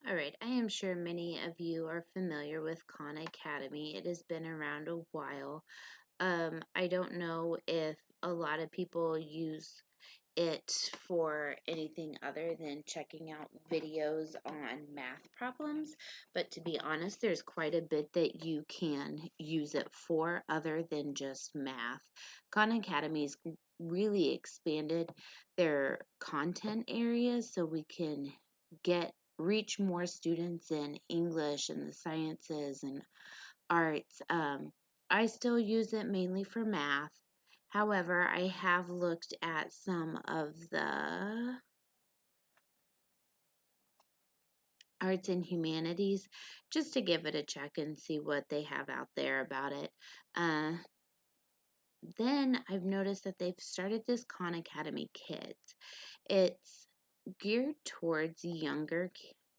All right, I am sure many of you are familiar with Khan Academy. It has been around a while. I don't know if a lot of people use it for anything other than checking out videos on math problems, but to be honest, there's quite a bit that you can use it for other than just math. Khan Academy's really expanded their content areas so we can get reach more students in English and the sciences and arts. I still use it mainly for math. However, I have looked at some of the arts and humanities just to give it a check and see what they have out there about it. Uh, then I've noticed that they've started this Khan Academy Kids. It's geared towards younger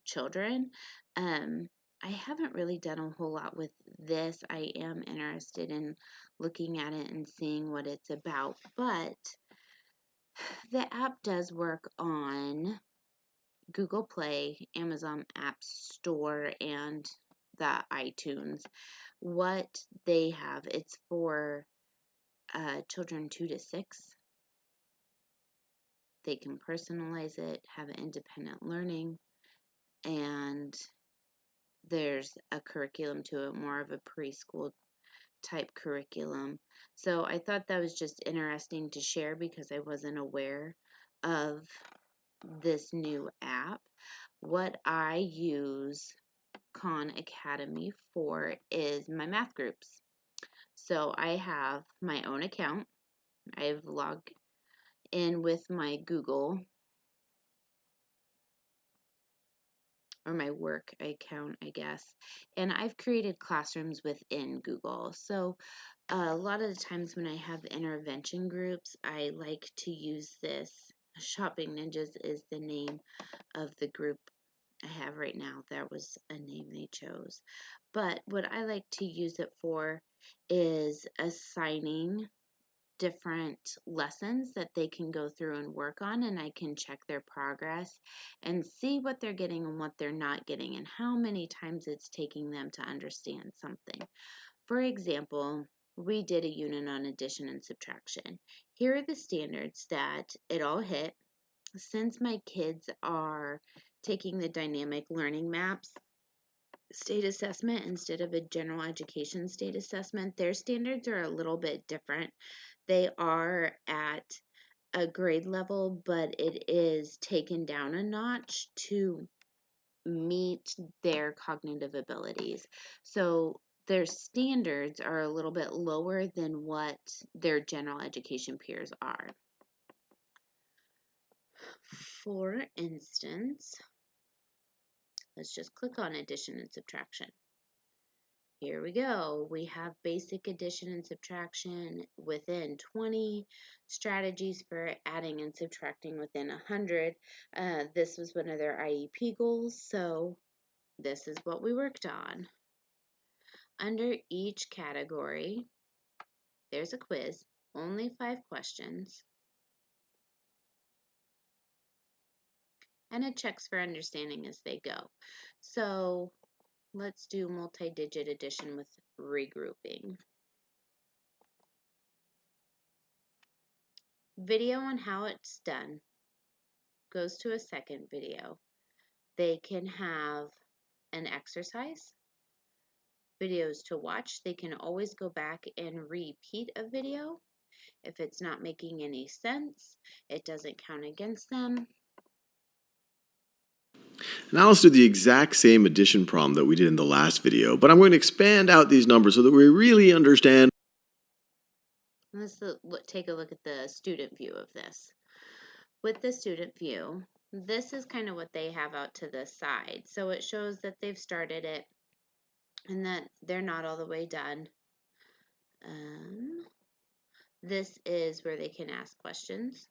children. Um, I haven't really done a whole lot with this. I am interested in looking at it and seeing what it's about, but the app does work on Google Play, Amazon App Store, and the iTunes. What they have, it's for children 2 to 6. They can personalize it, have independent learning, and there's a curriculum to it, more of a preschool type curriculum. So I thought that was just interesting to share because I wasn't aware of this new app. What I use Khan Academy for is my math groups. So I have my own account. I've logged in with my Google or my work account, I guess. And I've created classrooms within Google. So a lot of the times when I have intervention groups, I like to use this. Shopping Ninjas is the name of the group I have right now. That was a name they chose. But what I like to use it for is assigning different lessons that they can go through and work on, and I can check their progress and see what they're getting and what they're not getting and how many times it's taking them to understand something. For example, we did a unit on addition and subtraction. Here are the standards that it all hit. Since my kids are taking the dynamic learning maps state assessment instead of a general education state assessment, their standards are a little bit different. They are at a grade level, but it is taken down a notch to meet their cognitive abilities. So their standards are a little bit lower than what their general education peers are. For instance, let's just click on addition and subtraction. Here we go. We have basic addition and subtraction within 20, strategies for adding and subtracting within 100. This was one of their IEP goals, so this is what we worked on. Under each category, there's a quiz, only 5 questions, and it checks for understanding as they go. So let's do multi-digit addition with regrouping. Video on how it's done goes to a second video. They can have an exercise, videos to watch. They can always go back and repeat a video. If it's not making any sense, it doesn't count against them. Now let's do the exact same addition problem that we did in the last video, but I'm going to expand out these numbers so that we really understand. Let's take a look at the student view of this. With the student view, this is kind of what they have out to the side. So it shows that they've started it and that they're not all the way done. This is where they can ask questions,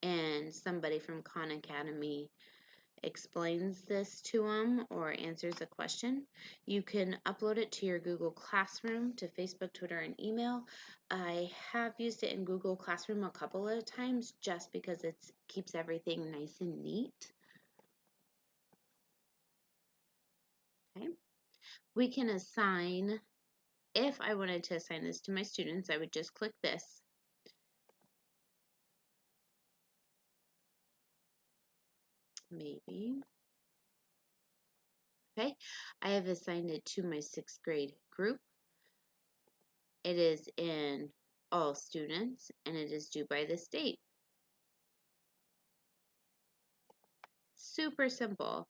and somebody from Khan Academy explains this to them or answers a question. You can upload it to your Google Classroom, to Facebook, Twitter, and email. I have used it in Google Classroom a couple of times just because it keeps everything nice and neat. We can assign, if I wanted to assign this to my students, I would just click this. Maybe. Okay, I have assigned it to my 6th grade group. It is in all students, and it is due by this date. Super simple.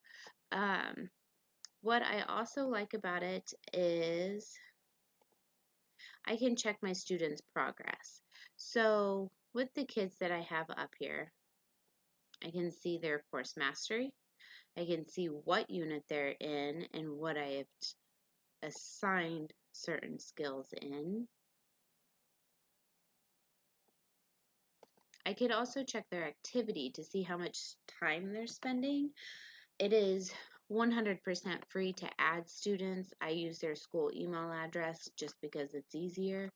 What I also like about it is I can check my students' progress. So with the kids that I have up here, I can see their course mastery. I can see what unit they're in and what I have assigned certain skills in. I could also check their activity to see how much time they're spending. It is 100% free to add students. I use their school email address just because it's easier.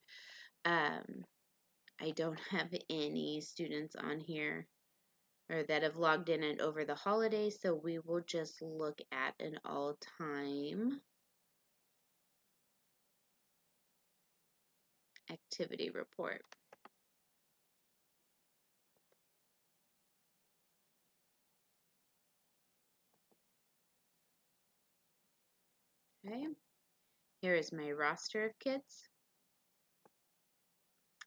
I don't have any students on here or that have logged in and over the holidays, so we will just look at an all-time activity report. Okay, here is my roster of kids.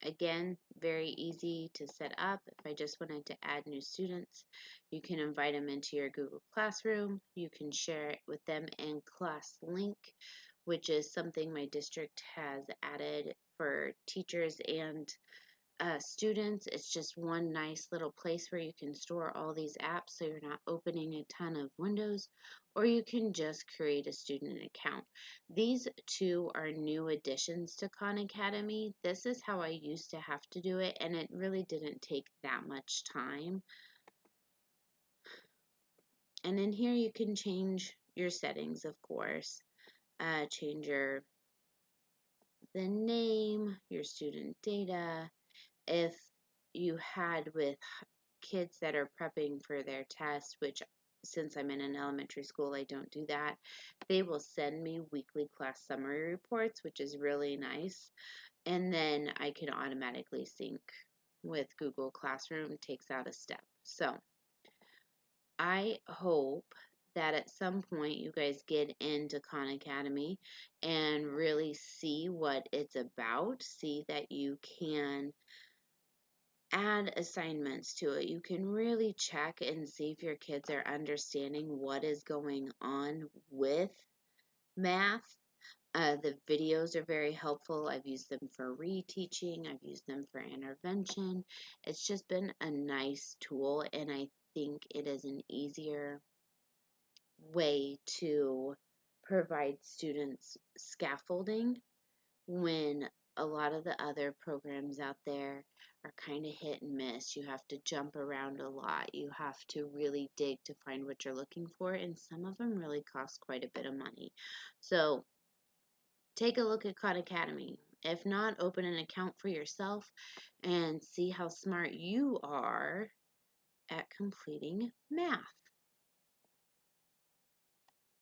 Again, very easy to set up. If I just wanted to add new students, you can invite them into your Google Classroom. You can share it with them in Class Link, which is something my district has added for teachers and students. It's just one nice little place where you can store all these apps so you're not opening a ton of windows, or you can just create a student account. These two are new additions to Khan Academy. This is how I used to have to do it, and it really didn't take that much time. And in here you can change your settings, of course. Change the name, your student data. If you had with kids that are prepping for their test, which since I'm in an elementary school, I don't do that, they will send me weekly class summary reports, which is really nice. And then I can automatically sync with Google Classroom. It takes out a step. So I hope that at some point you guys get into Khan Academy and really see what it's about. See that you can add assignments to it. You can really check and see if your kids are understanding what is going on with math. The videos are very helpful. I've used them for reteaching. I've used them for intervention. It's just been a nice tool, and I think it is an easier way to provide students scaffolding when a lot of the other programs out there are kind of hit and miss. You have to jump around a lot. You have to really dig to find what you're looking for, and some of them really cost quite a bit of money. So take a look at Khan Academy. If not, open an account for yourself and see how smart you are at completing math.